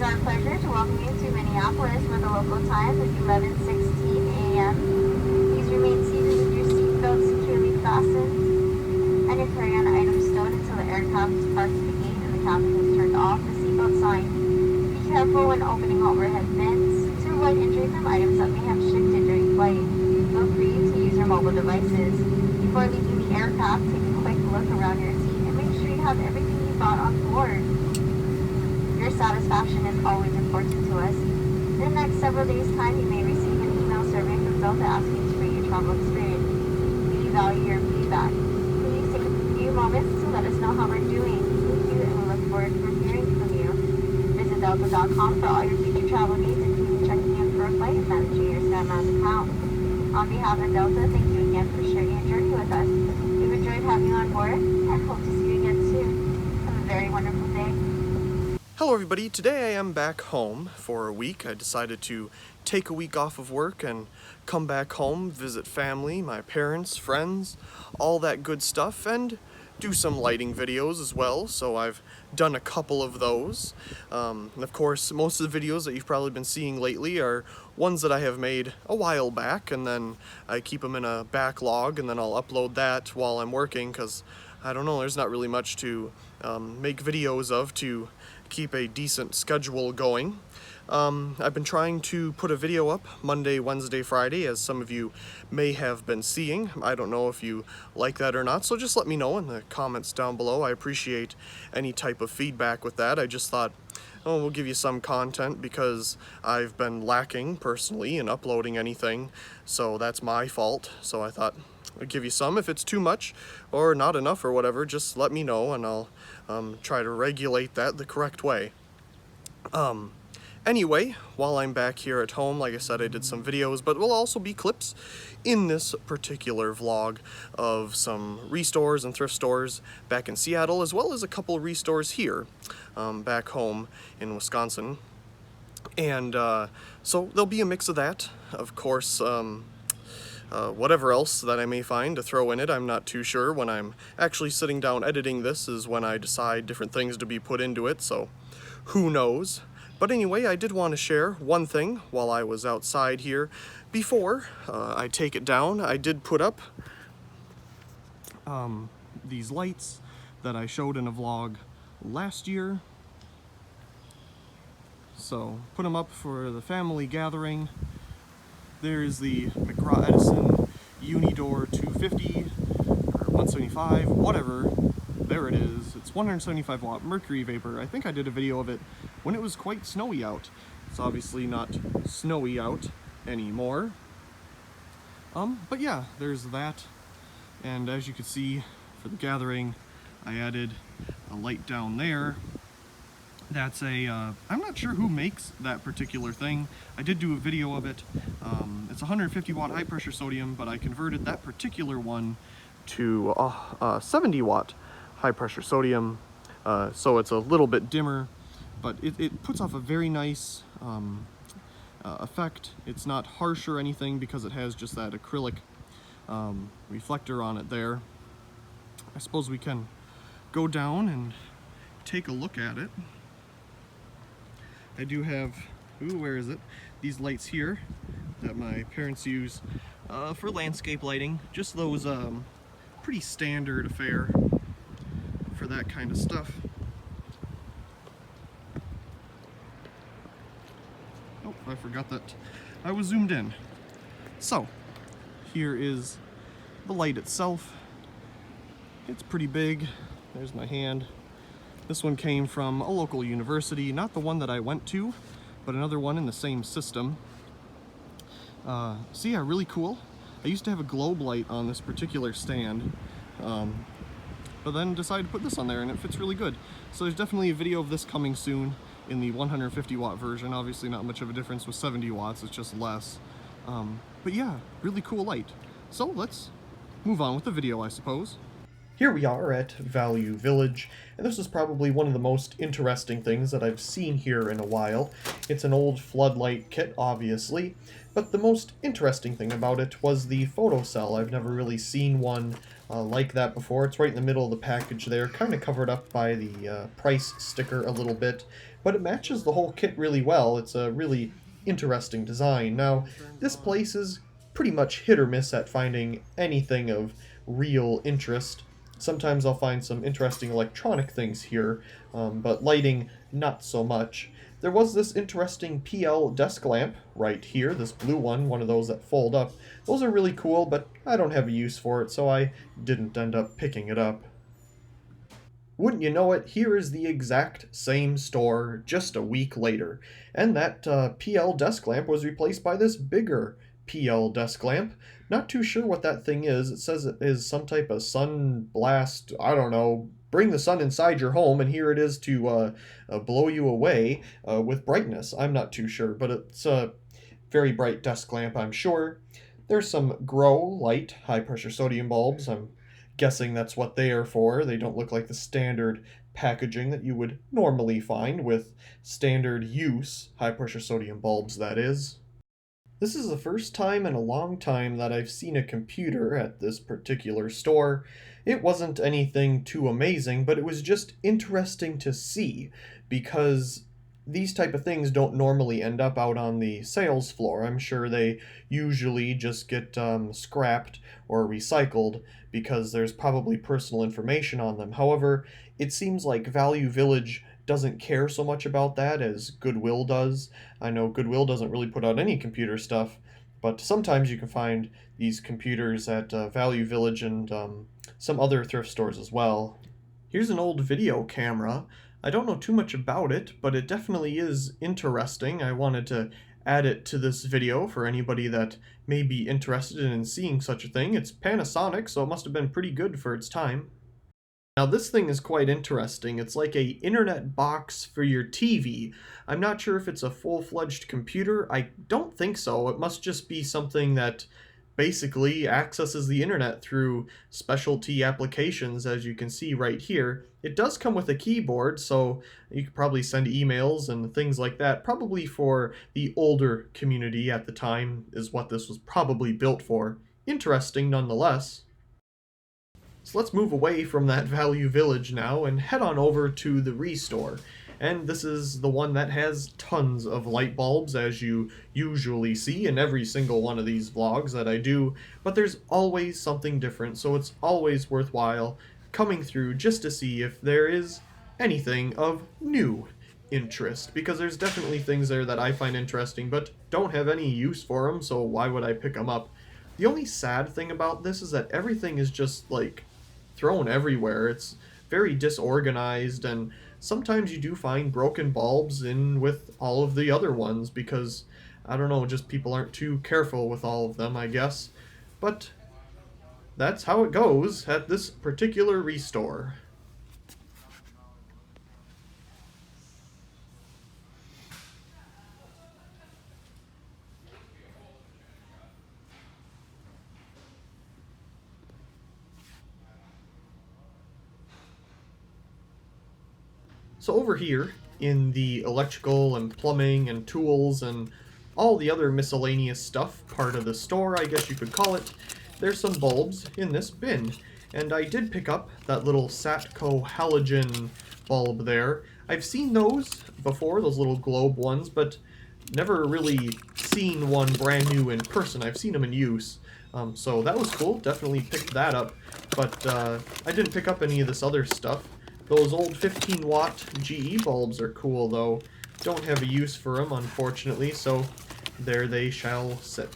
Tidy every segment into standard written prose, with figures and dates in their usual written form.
our pleasure to welcome you to Minneapolis where the local time is 11:16 a.m. Please remain seated with your seatbelt securely fastened and your carry-on items stowed until the aircraft is parked at the gate and the captain has turned off the seatbelt sign. Be careful when opening overhead bins to avoid injury from items that may have shifted during flight. Feel free to use your mobile devices. Before leaving the aircraft, take a quick look around your seat and make sure you have everything you brought on board. Your satisfaction is always important to us. In the next several days' time, you may receive an email survey from Delta asking to rate your travel experience. We value your feedback. Please take a few moments to let us know how we're doing. Thank you, and we look forward to hearing from you. Visit delta.com for all your future travel needs, including checking in for a flight and managing your SkyMiles account. On behalf of Delta, thank you again for sharing your journey with us. We've enjoyed having you on board and hope to see you again soon. Have a very wonderful day. Hello everybody, today I am back home for a week. I decided to take a week off of work and come back home, visit family, my parents, friends, all that good stuff, and do some lighting videos as well, so I've done a couple of those. And of course, most of the videos that you've probably been seeing lately are ones that I have made a while back, and then I keep them in a backlog, and then I'll upload that while I'm working, because I don't know, there's not really much to make videos of to keep a decent schedule going. I've been trying to put a video up Monday, Wednesday, Friday, as some of you may have been seeing. I don't know if you like that or not, so just let me know in the comments down below. I appreciate any type of feedback with that. I just thought, oh, we'll give you some content because I've been lacking personally in uploading anything, so that's my fault. So I thought I'd give you some. If it's too much or not enough or whatever, just let me know and I'll try to regulate that the correct way. Anyway, while I'm back here at home, like I said, I did some videos, but will also be clips in this particular vlog of some restores and thrift stores back in Seattle, as well as a couple of restores here back home in Wisconsin. And so there'll be a mix of that. Of course, whatever else that I may find to throw in it, I'm not too sure. When I'm actually sitting down editing this is when I decide different things to be put into it, so who knows. But anyway, I did want to share one thing while I was outside here. Before I take it down, I did put up these lights that I showed in a vlog last year. So, put them up for the family gathering. There's the McGraw-Edison Unidor 250 or 175, whatever. There it is. It's 175 watt mercury vapor. I think I did a video of it when it was quite snowy out. It's obviously not snowy out anymore. But yeah, there's that. And as you can see, for the gathering, I added a light down there. That's a, I'm not sure who makes that particular thing. I did do a video of it. It's 150 watt high pressure sodium, but I converted that particular one to 70 watt high pressure sodium. So it's a little bit dimmer, but it puts off a very nice effect. It's not harsh or anything because it has just that acrylic reflector on it there. I suppose we can go down and take a look at it. I do have, where is it? These lights here that my parents use for landscape lighting. Just those pretty standard affair for that kind of stuff. Oh, I forgot that I was zoomed in. So, here is the light itself. It's pretty big. There's my hand. This one came from a local university, not the one that I went to, but another one in the same system. So yeah, really cool. I used to have a globe light on this particular stand, but then decided to put this on there and it fits really good. So there's definitely a video of this coming soon in the 150 watt version. Obviously not much of a difference with 70 watts, it's just less. But yeah, really cool light. So let's move on with the video, I suppose. Here we are at Value Village, and this is probably one of the most interesting things that I've seen here in a while. It's an old floodlight kit, obviously, but the most interesting thing about it was the photocell. I've never really seen one like that before. It's right in the middle of the package there, kind of covered up by the price sticker a little bit, but it matches the whole kit really well. It's a really interesting design. Now, this place is pretty much hit or miss at finding anything of real interest. Sometimes I'll find some interesting electronic things here, but lighting, not so much. There was this interesting PL desk lamp right here, this blue one of those that fold up. Those are really cool, but I don't have a use for it, so I didn't end up picking it up. Wouldn't you know it, here is the exact same store just a week later, and that PL desk lamp was replaced by this bigger PL desk lamp. Not too sure what that thing is. It says it is some type of sun blast, I don't know, bring the sun inside your home, and here it is to blow you away with brightness. I'm not too sure, but it's a very bright desk lamp, I'm sure. There's some grow light high pressure sodium bulbs. I'm guessing that's what they are for. They don't look like the standard packaging that you would normally find with standard use high pressure sodium bulbs, that is. This is the first time in a long time that I've seen a computer at this particular store. It wasn't anything too amazing, but it was just interesting to see because these type of things don't normally end up out on the sales floor. I'm sure they usually just get scrapped or recycled because there's probably personal information on them. However, it seems like Value Village doesn't care so much about that as Goodwill does. I know Goodwill doesn't really put out any computer stuff, but sometimes you can find these computers at Value Village and some other thrift stores as well. Here's an old video camera. I don't know too much about it, but it definitely is interesting. I wanted to add it to this video for anybody that may be interested in seeing such a thing. It's Panasonic, so it must have been pretty good for its time. Now this thing is quite interesting. It's like a internet box for your TV. I'm not sure if it's a full-fledged computer. I don't think so. It must just be something that basically accesses the internet through specialty applications, as you can see right here. It does come with a keyboard, so you could probably send emails and things like that. Probably for the older community at the time is what this was probably built for. Interesting nonetheless. So let's move away from that Value Village now and head on over to the Restore. And this is the one that has tons of light bulbs, as you usually see in every single one of these vlogs that I do, but there's always something different, so it's always worthwhile coming through just to see if there is anything of new interest, because there's definitely things there that I find interesting but don't have any use for them, so why would I pick them up? The only sad thing about this is that everything is just like thrown everywhere. It's very disorganized, and sometimes you do find broken bulbs in with all of the other ones because, I don't know, just people aren't too careful with all of them, I guess. But that's how it goes at this particular Restore. So over here, in the electrical and plumbing and tools and all the other miscellaneous stuff part of the store, I guess you could call it, there's some bulbs in this bin. And I did pick up that little Satco halogen bulb there. I've seen those before, those little globe ones, but never really seen one brand new in person. I've seen them in use. So that was cool, definitely picked that up. But I didn't pick up any of this other stuff. Those old 15 watt GE bulbs are cool though. Don't have a use for them, unfortunately, so there they shall sit.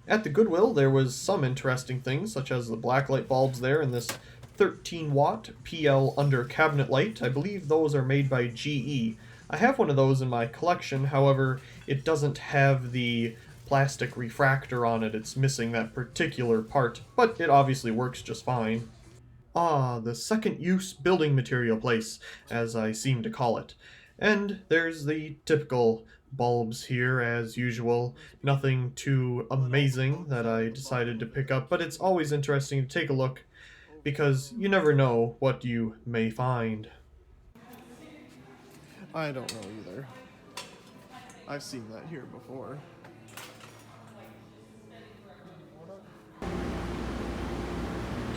At the Goodwill, there was some interesting things, such as the blacklight bulbs there and this 13 watt PL under cabinet light. I believe those are made by GE. I have one of those in my collection, however, it doesn't have the plastic refractor on it. It's missing that particular part, but it obviously works just fine. Ah, the second use building material place, as I seem to call it. And there's the typical bulbs here as usual. Nothing too amazing that I decided to pick up, but it's always interesting to take a look because you never know what you may find. I don't know either. I've seen that here before.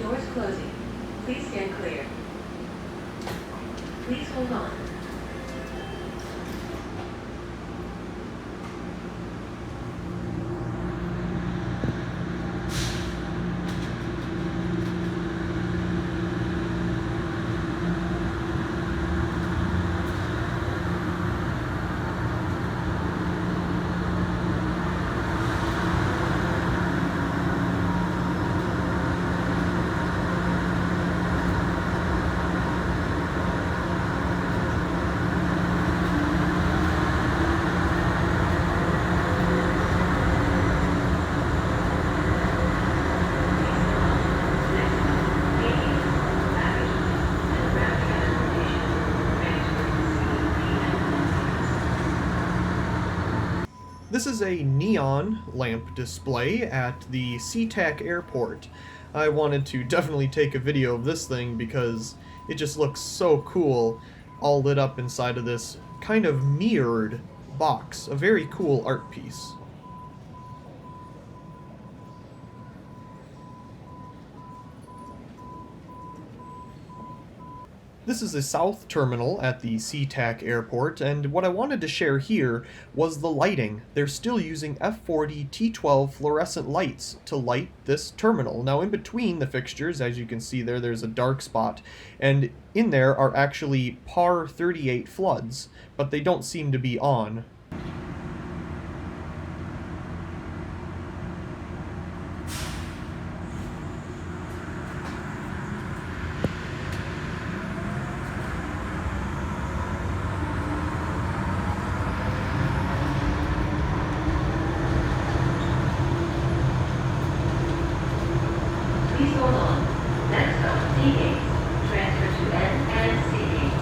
Doors closing. Please stand clear. Please hold on. This is a neon lamp display at the SeaTac airport. I wanted to definitely take a video of this thing because it just looks so cool, all lit up inside of this kind of mirrored box. A very cool art piece. This is the south terminal at the SeaTac airport, and what I wanted to share here was the lighting. They're still using F40 T12 fluorescent lights to light this terminal. Now in between the fixtures, as you can see there, there's a dark spot, and in there are actually PAR 38 floods, but they don't seem to be on. Please hold on. Next stop, D gates. Transfer to N and C gates.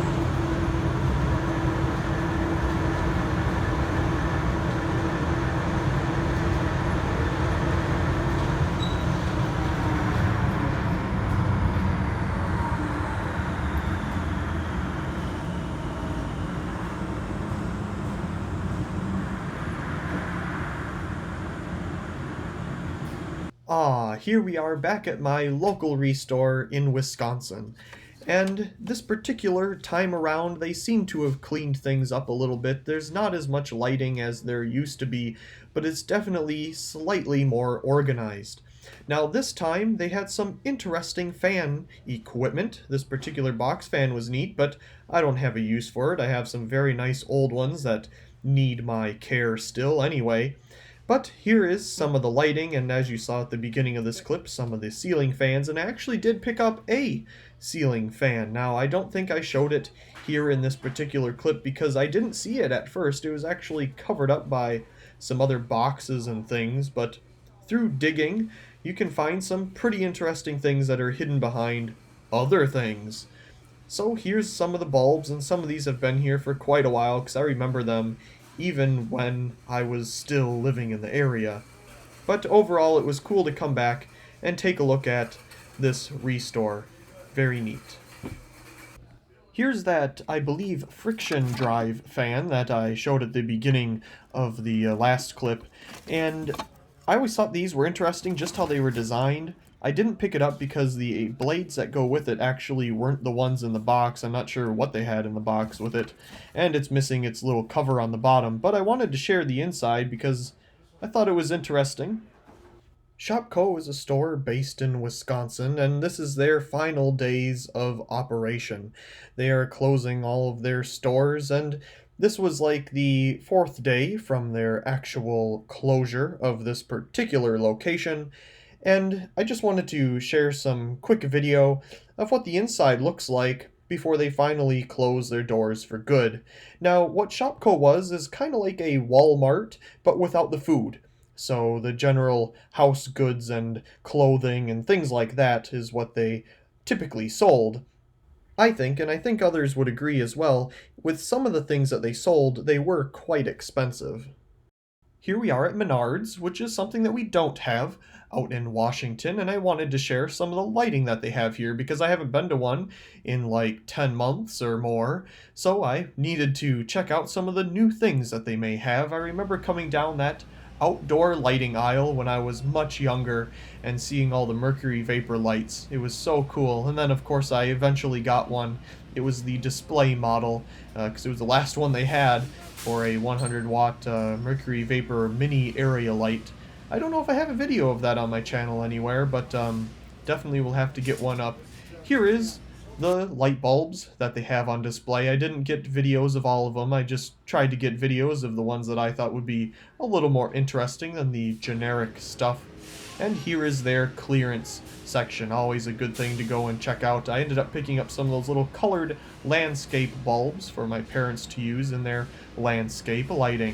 Here we are back at my local restore in Wisconsin. And this particular time around, they seem to have cleaned things up a little bit. There's not as much lighting as there used to be, but it's definitely slightly more organized. Now this time, they had some interesting fan equipment. This particular box fan was neat, but I don't have a use for it. I have some very nice old ones that need my care still anyway. But here is some of the lighting, and as you saw at the beginning of this clip, some of the ceiling fans, and I actually did pick up a ceiling fan. Now, I don't think I showed it here in this particular clip because I didn't see it at first. It was actually covered up by some other boxes and things, but through digging, you can find some pretty interesting things that are hidden behind other things. So here's some of the bulbs, and some of these have been here for quite a while because I remember them even when I was still living in the area. But overall, it was cool to come back and take a look at this restore. Very neat. Here's that, I believe, friction drive fan that I showed at the beginning of the last clip, and I always thought these were interesting, just how they were designed. I didn't pick it up because the blades that go with it actually weren't the ones in the box. I'm not sure what they had in the box with it, and it's missing its little cover on the bottom, but I wanted to share the inside because I thought it was interesting. Shopko is a store based in Wisconsin, and this is their final days of operation. They are closing all of their stores, and this was like the fourth day from their actual closure of this particular location. And I just wanted to share some quick video of what the inside looks like before they finally close their doors for good. Now, what Shopko was is kind of like a Walmart, but without the food. So the general house goods and clothing and things like that is what they typically sold. I think, and I think others would agree as well, with some of the things that they sold, they were quite expensive. Here we are at Menards, which is something that we don't have out in Washington, and I wanted to share some of the lighting that they have here because I haven't been to one in like 10 months or more, so I needed to check out some of the new things that they may have. I remember coming down that outdoor lighting aisle when I was much younger and seeing all the mercury vapor lights. It was so cool. And then, of course, I eventually got one. It was the display model because it was the last one they had for a 100-watt mercury vapor mini area light. I don't know if I have a video of that on my channel anywhere, but definitely will have to get one up. Here is the light bulbs that they have on display. I didn't get videos of all of them. I just tried to get videos of the ones that I thought would be a little more interesting than the generic stuff. And here is their clearance section. Always a good thing to go and check out. I ended up picking up some of those little colored landscape bulbs for my parents to use in their landscape lighting.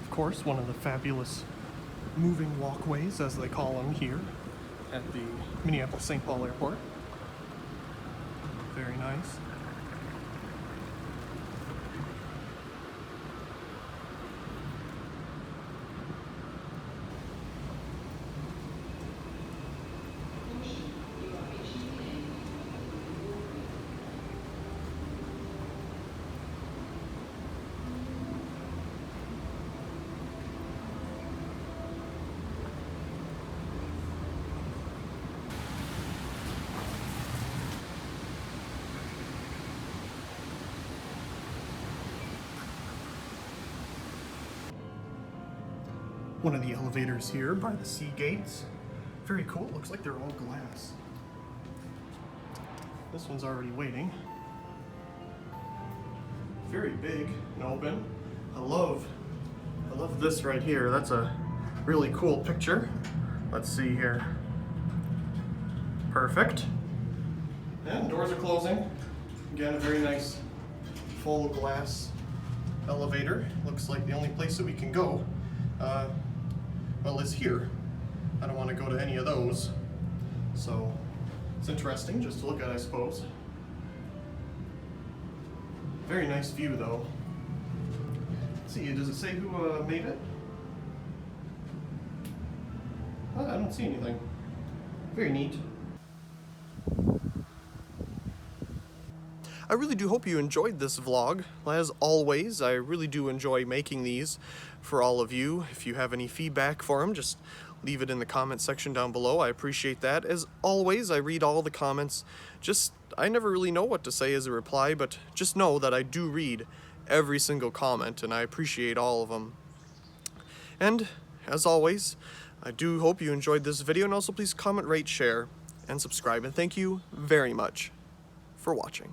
Of course, one of the fabulous moving walkways, as they call them here at the Minneapolis-St. Paul Airport. Very nice. One of the elevators here by the sea gates. Very cool. Looks like they're all glass. This one's already waiting. Very big and open. I love this right here. That's a really cool picture. Let's see here. Perfect. And doors are closing. Again, a very nice full glass elevator. Looks like the only place that we can go well, is here. I don't want to go to any of those. So it's interesting just to look at, I suppose. Very nice view though. Let's see, does it say who made it? I don't see anything. Very neat. I really do hope you enjoyed this vlog. As always, I really do enjoy making these for all of you. If you have any feedback for them, just leave it in the comment section down below. I appreciate that. As always, I read all the comments. I never really know what to say as a reply, but just know that I do read every single comment, and I appreciate all of them. And as always, I do hope you enjoyed this video, and also please comment, rate, share, and subscribe. And thank you very much for watching.